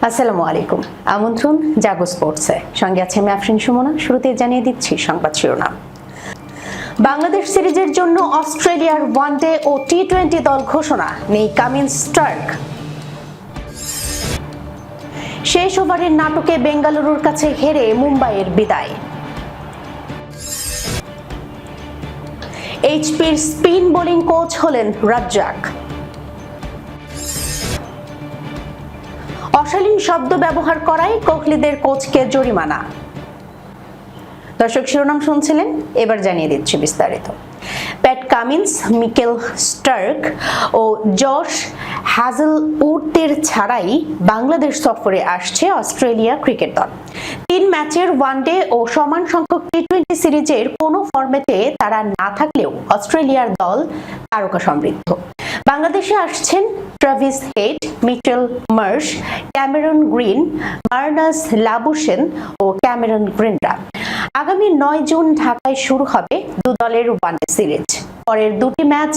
আসসালামু আলাইকুম। আমন্ত্রণ জাগো স্পোর্টসে, সঙ্গে আছে আমি আফরিন সুমনা। শুরুতে জানিয়ে দিচ্ছি সংবাদ শিরোনাম। বাংলাদেশ সিরিজের জন্য অস্ট্রেলিয়ার ওয়ানডে ও টি-20 দল ঘোষণা, নেই কামিন্স স্টার্ক। শেষ ওভারের নাটকে বেঙ্গালুরুর কাছে হেরে মুম্বাইয়ের বিদায়। এইচপির স্পিন বোলিং কোচ হলেন রাজ্জাক। অশালীন শব্দ ব্যবহার করায় কোহলিদের কোচকে জরিমানা। দর্শক, শিরোনাম শুনছিলেন, এবার জানিয়ে দিচ্ছি বিস্তারিত। প্যাট কামিন্স, মিকেল স্টার্ক ও জশ হ্যাজেলউডদের ছাড়াই বাংলাদেশ সফরে আসছে অস্ট্রেলিয়া ক্রিকেট দল। 3 ম্যাচের ওয়ানডে ও সমান সংখ্যক টি-20 সিরিজের কোনো ফরম্যাটে তারা না থাকলেও অস্ট্রেলিয়ার দল তারকা সমৃদ্ধ। বাংলাদেশে আসছেন Travis Head, Mitchell Marsh, Cameron Green, Marnus Labuschagne ও ক্যামেরন গ্রিনরা। আগামী 9 জুন ঢাকায় শুরু হবে দু দলের ওয়ানডে সিরিজ। পরের দুটি ম্যাচ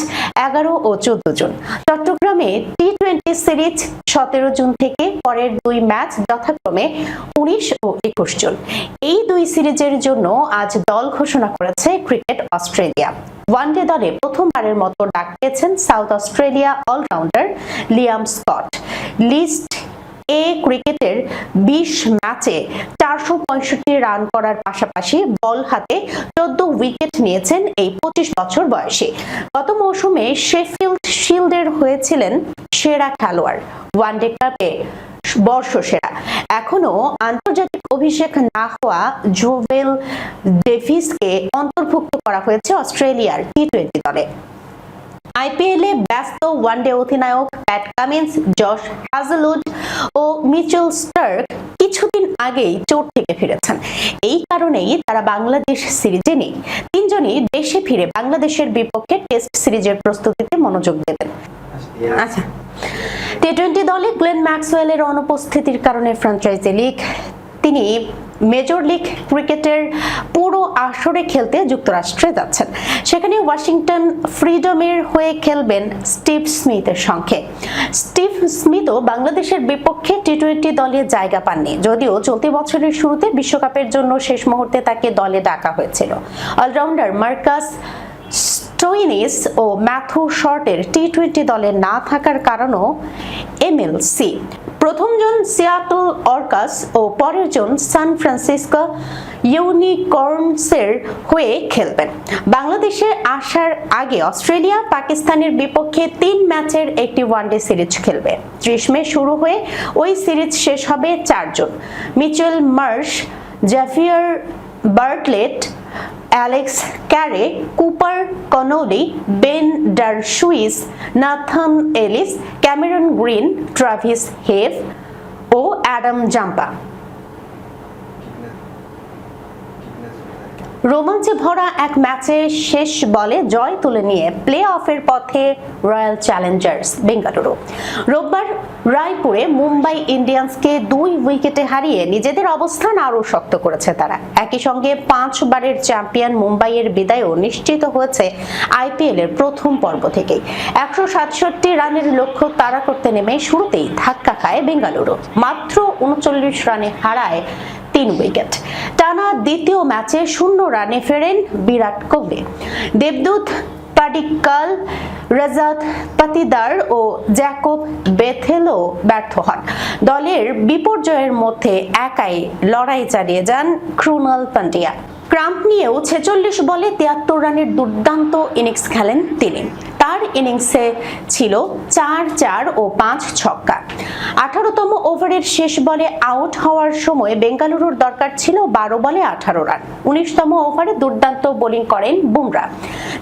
11 ও 14 জুন। চট্টগ্রামে টি-20 সিরিজ 17 জুন থেকে, পরের 2 ম্যাচ যথাক্রমে 19 ও 21 জুন। এই 2 সিরিজের জন্য আজ দল ঘোষণা করেছে ক্রিকেট অস্ট্রেলিয়া। ওয়ানডে দলে প্রথমবারের মতো ডাক পেয়েছেন South Australia allrounder Liam Scott. List A ক্রিকেটের 20 ম্যাচে 465 রান করার পাশাপাশি বল হাতে 14 উইকেট নিয়েছেন এই 25 বছর বয়সী। গত মৌসুমে শেফিল্ড শিল্ডের হয়েছিলেন সেরা খেলোয়াড়, ওয়ানডে কাপে বর্ষসেরা। এখনো আন্তর্জাতিক অভিষেক না হওয়া জোভেল ডেভিসকে অন্তর্ভুক্ত করা হয়েছে অস্ট্রেলিয়ার টি-20 দলে। আইপিএলে ব্যস্ত ওয়ানডে অধিনায়ক প্যাট কামিন্স, জশ হ্যাজেলউড ও মিচেল স্টার্ক কিছুদিন আগেই চোট থেকে ফিরেছেন। এই কারণেই তারা বাংলাদেশ সিরিজে নেই। 3 জনই দেশে ফিরে বাংলাদেশের বিপক্ষে টেস্ট সিরিজের প্রস্তুতিতে মনোযোগ দেবেন। আচ্ছা, টি-20 দলে গ্লেন ম্যাক্সওয়েলের অনুপস্থিতির কারণে ফ্র্যাঞ্চাইজি লিগ, তিনি মেজর লিগ ক্রিকেটের পুরো আসরে খেলতে যুক্তরাষ্ট্রে যাচ্ছেন। সেখানে ওয়াশিংটন ফ্রিডমের হয়ে খেলবেন স্টিভ স্মিথের সঙ্গে। স্টিভ স্মিথও বাংলাদেশের বিপক্ষে টি-20 দলে জায়গা পাননি, যদিও চলতি বছরের শুরুতে বিশ্বকাপের জন্য শেষ মুহূর্তে তাকে দলে ডাকা হয়েছিল। অলরাউন্ডার মার্কাস স্টোইনিস ও ম্যাথু শর্টের টি-20 দলে না থাকার কারণও এমএলসি। প্রথমজন সিয়াটল অর্কাস ও পরের জন সান ফ্রান্সিসকো ইউনিকর্নসের হয়ে খেলবেন। বাংলাদেশে আসার আগে অস্ট্রেলিয়া পাকিস্তানের বিপক্ষে 3 ম্যাচের একটি ওয়ানডে সিরিজ খেলবে। 30 মে শুরু হয়ে ওই সিরিজ শেষ হবে 4 June. Mitchell Marsh, Xavier Bartlett, Alex Carey, Cooper Connolly, Ben Dwarshuis, Nathan Ellis, Cameron Green, Travis Head ও অ্যাডাম জাম্পা। রোমাঞ্চে ভরা এক ম্যাচে শেষ বলে জয় তুলে নিয়ে প্লে অফের পথে রয়্যাল চ্যালেঞ্জার্স বেঙ্গালুরু। রোববার রায়পুরে মুম্বাই ইন্ডিয়ান্সকে 2 উইকেটে হারিয়ে নিজেদের অবস্থান আরও শক্ত করেছে তারা। একই সঙ্গে 5 বারের চ্যাম্পিয়ন মুম্বাইয়ের বিদায়ও নিশ্চিত হয়েছে আইপিএল এর প্রথম পর্ব থেকেই। 167 রানের লক্ষ্য তাড়া করতে নেমে শুরুতেই ধাক্কা খায় বেঙ্গালুরু। মাত্র 39 রানে হারায় 3 উইকেট। টানা দ্বিতীয় ম্যাচে 0 রানে ফেরেন বিরাট কোহলি। দেবদূত পাডিক্কাল, রাজাত পাতিদার ও জ্যাকব বেথেলও ব্যর্থ হন। দলের বিপর্যয়ের মধ্যে একাই লড়াই চালিয়ে যান ক্রুনাল পান্ডিয়া। ক্রাম্প নিয়েও 46 বলে 73 রানের দুর্দান্ত ইনিংস খেলেন তিনি। তার ইনিংসে ছিল 4-4 ও 5 ছক্কা। 18তম ওভারের শেষ বলে আউট হওয়ার সময় বেঙ্গালুরুর দরকার ছিল 12 বলে 18 রান। 19তম ওভারে দুর্দান্ত বোলিং করেন বুমরা।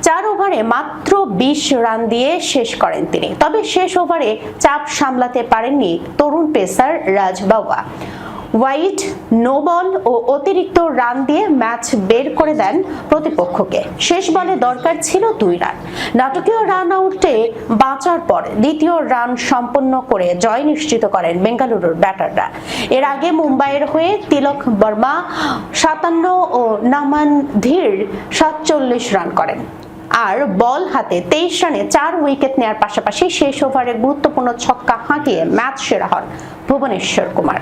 4 ওভারে মাত্র 20 রান দিয়ে শেষ করেন তিনি। তবে শেষ ওভারে চাপ সামলাতে পারেননি তরুণ পেসার রাজ বাওয়া। ওয়াইড, নো বল ও অতিরিক্ত রান দিয়ে ম্যাচ বের করে দেন প্রতিপক্ষকে। শেষ বলে দরকার ছিল 2 রান। নাটকীয় রান আউটে বাঁচার পর দ্বিতীয় রান সম্পন্ন করে জয় নিশ্চিত করেন বেঙ্গালুরুর ব্যাটাররা। এর আগে মুম্বাইয়ের হয়ে তিলক বর্মা 57 ও নামান ধীর 47 রান করেন। আর বল হাতে 23 রানে 4 উইকেট নেয়ার পাশাপাশি শেষ ওভারে গুরুত্বপূর্ণ ছক্কা হাঁকিয়ে ম্যাচ সেরা হন ভুবনেশ্বর কুমার।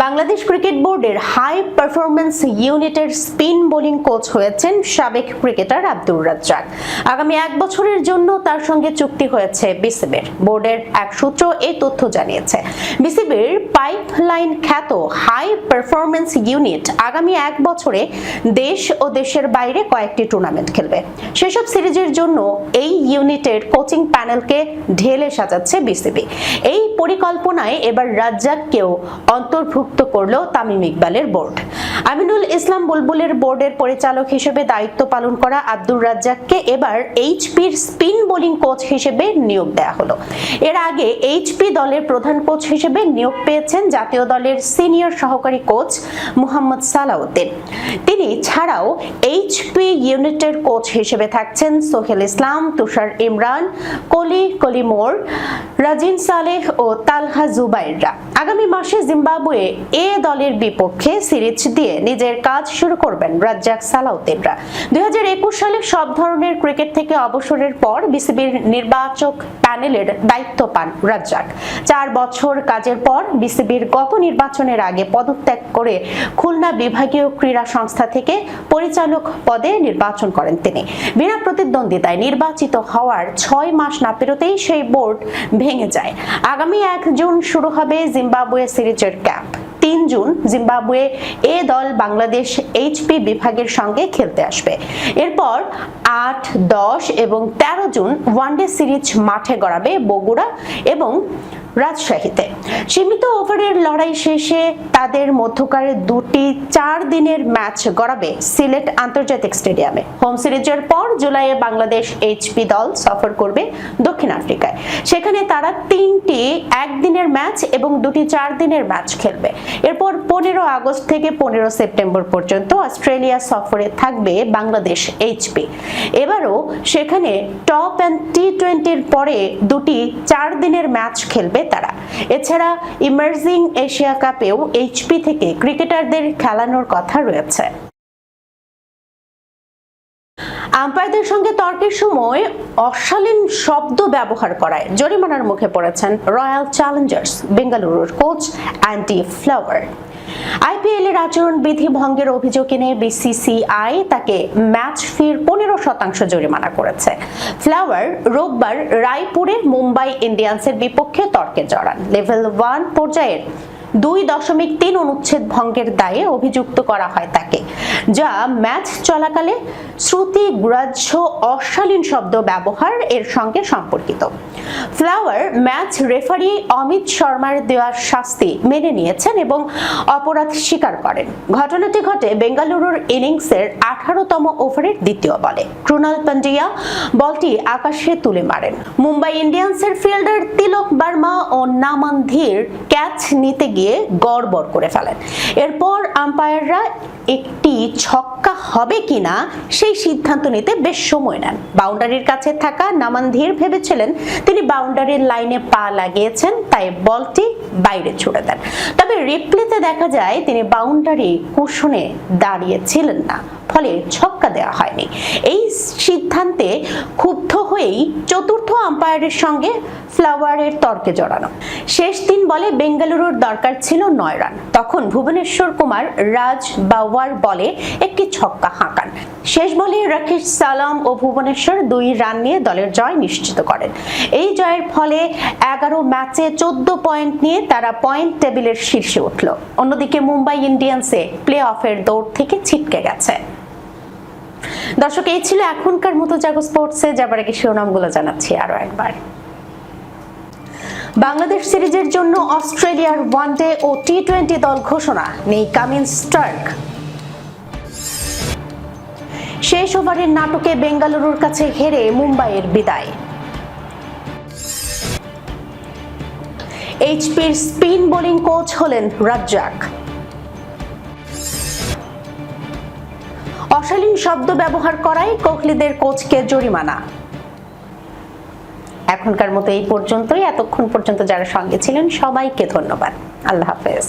বাংলাদেশ ক্রিকেট বোর্ডের হাই পারফরম্যান্স ইউনিটের স্পিন বোলিং কোচ হয়েছেন সাবেক ক্রিকেটার আব্দুর রাজ্জাক। আগামী 1 বছরের জন্য তার সঙ্গে চুক্তি হয়েছে বিসিবির। বোর্ডের এক সূত্র এই তথ্য জানিয়েছে। বিসিবির পাইপলাইন খ্যাত হাই পারফরম্যান্স ইউনিট আগামী 1 বছরে দেশ ও দেশের বাইরে কয়েকটি টুর্নামেন্ট খেলবে। সেসব সিরিজের জন্য এই ইউনিটের কোচিং প্যানেলকে ঢেলে সাজাচ্ছে বিসিবি। এই পরিকল্পনায় এবার রাজ্জাককেও অন্তর্ভুক্ত করলো তামিম ইকবালের বোর্ড। আমিনুল ইসলাম বুলবুলের বোর্ডের পরিচালক হিসেবে দায়িত্ব পালন করা আব্দুর রাজ্জাককে এবার এইচপির স্পিন বোলিং কোচ হিসেবে নিয়োগ দেওয়া হলো। এর আগে এইচপি দলের প্রধান কোচ হিসেবে নিয়োগ পেয়েছেন জাতীয় দলের সিনিয়র সহকারী কোচ মোহাম্মদ সালাউদ্দিন। তিনি ছাড়াও এইচপি ইউনিটের কোচ হিসেবে থাকছেন সোহেল ইসলাম, তুষার ইমরান, কলিমোর, রাজিন সালেহ ও তালহা জুবাইররা। আগামী মাসে জিম্বাবুয়ে এ দলের বিপক্ষে সিরিজ দিয়ে নিজের কাজ শুরু করবেন রাজ্জাক, সালাউদ্দিনরা। 2021 সালে সব ধরনের ক্রিকেট থেকে অবসরের পর বিসিবির নির্বাচক প্যানেলের দায়িত্ব পান রাজ্জাক। 4 বছর কাজের পর বিসিবির গত নির্বাচনের আগে পদত্যাগ করে খুলনা বিভাগীয় ক্রীড়া সংস্থা থেকে পরিচালক পদে নির্বাচন করেন তিনি। বিনা প্রতিদ্বন্দ্বিতায় নির্বাচিত হওয়ার 6 মাস না পেরোতেই সেই বোর্ড ভেঙে যায়। আগামী 1 জুন শুরু হবে জিম্বাবুয়ে সিরিজের ক্যাম্প। 3 জুন জিম্বাবুয়ে এ দল বাংলাদেশ এইচপি বিভাগের সঙ্গে খেলতে আসবে। এরপর 8, 10 এবং 13 জুন ওয়ানডে সিরিজ মাঠে গড়াবে বগুড়া এবং রাজশাহীতে। সীমিত ওভারের লড়াই শেষে তাদের মধ্যকার 2টি 4 দিনের ম্যাচ গড়াবে সিলেট আন্তর্জাতিক স্টেডিয়ামে। হোম সিরিজের পর জুলাইয়ে বাংলাদেশ এইচপি দল সফর করবে দক্ষিণ আফ্রিকায়। সেখানে তারা 3টি 1 দিনের ম্যাচ এবং 2টি 4 দিনের ম্যাচ খেলবে। এরপর 15 আগস্ট থেকে 15 সেপ্টেম্বর পর্যন্ত অস্ট্রেলিয়া সফরে থাকবে বাংলাদেশ এইচপি। এবারও সেখানে টপ অ্যান্ড টি20-র পরে 2টি 4 দিনের ম্যাচ খেলবে তারা। এছাড়া ইমার্জিং এশিয়া কাপেও এইচপি থেকে ক্রিকেটারদের খেলানোর কথা রয়েছে। আম্পায়ারদের সঙ্গে তর্কের সময় অশালীন শব্দ ব্যবহার করায় জরিমানার মুখে পড়েছেন রয়্যাল চ্যালেঞ্জার্স বেঙ্গালুরুর কোচ অ্যান্ডি ফ্লাওয়ার। আইপিএল এর আচরণবিধি ভঙ্গের অভিযোগ এনে বিসিসিআই তাকে ম্যাচ ফির 15% জরিমানা করেছে। ফ্লাওয়ার রোববার রায়পুরে মুম্বাই ইন্ডিয়ান্সের বিপক্ষে তর্কে জড়ান। লেভেল 1 পর্যায়ের 2.3 অনুচ্ছেদ ভঙ্গের দায়ে অভিযুক্ত করা হয় তাকে, যা ম্যাচ চলাকালে শ্রুতিগ্রাহ্য অশালীন শব্দ ব্যবহার এর সঙ্গে সম্পর্কিত। ফ্লাওয়ার ম্যাচ রেফারি অমিত শর্মার দেওয়া শাস্তি মেনে নিয়েছেন এবং অপরাধ স্বীকার করেন। ঘটনাটি ঘটে বেঙ্গালুরুর ইনিংসের 18তম ওভারের দ্বিতীয় বলে। ক্রুনাল পান্ডিয়া বলটি আকাশে তুলে মারেন। মুম্বাই ইন্ডিয়ান্সের ফিল্ডার তিলক বার্মা ও নামান ধীর ক্যাচ নিতে গিয়ে গড়বড় করে ফেলেন। এরপর আম্পায়াররা একটি ছক্কা হবে কিনা সেই সিদ্ধান্ত নিতে বেশ সময় নেন। বাউন্ডারির কাছে থাকা নামান ধীর ভেবেছিলেন তিনি বাউন্ডারির লাইনে পা লাগিয়েছেন, তাই বলটি বাইরে ছুড়ে দেন। তবে রিপ্লেতে দেখা যায় তিনি বাউন্ডারি কুশনে দাঁড়িয়েছিলেন না, ফলে ছক্কা দেওয়া হয়নি। এই সিদ্ধান্তে ক্ষুব্ধ হয়েই চতুর্থ আম্পায়ারের সঙ্গে ফ্লাওয়ারের তর্কে জড়ানো। শেষ 3 বলে বেঙ্গালুরুর দরকার ছিল 9 রান। তখন ভুবনেশ্বর কুমার রাজ বাওয়ার বলে একটি ছক্কা হাঁকান। শেষ বলে রাকেশ সালাম ও ভুবনেশ্বর 2 রান নিয়ে দলের জয় নিশ্চিত করেন। এই জয়ের ফলে 11 ম্যাচে 14 পয়েন্ট নিয়ে তারা পয়েন্ট টেবিলের শীর্ষে উঠল। অন্যদিকে মুম্বাই ইন্ডিয়ান্সে প্লে অফের দৌড় থেকে ছিটকে গেছে। দর্শক, এই ছিল এখনকার মতো জাগো স্পোর্টসে যাবার আগে শিরোনামগুলো জানাচ্ছি আরো একবার। বাংলাদেশ সিরিজের জন্য অস্ট্রেলিয়ার ওয়ানডে ও টি20 দল ঘোষণা, নেই কামিন্স স্টার্ক। শেষ ওভারের নাটকে বেঙ্গালুরুর কাছে হেরে মুম্বাইয়ের বিদায়। এইচপির স্পিন বোলিং কোচ হলেন রাজ্জাক। অশালীন শব্দ ব্যবহার করায় কোহলিদের কোচকে জরিমানা। এখনকার মতো এই পর্যন্তই। এতক্ষণ পর্যন্ত যারা সঙ্গে ছিলেন সবাইকে ধন্যবাদ। আল্লাহ হাফেজ।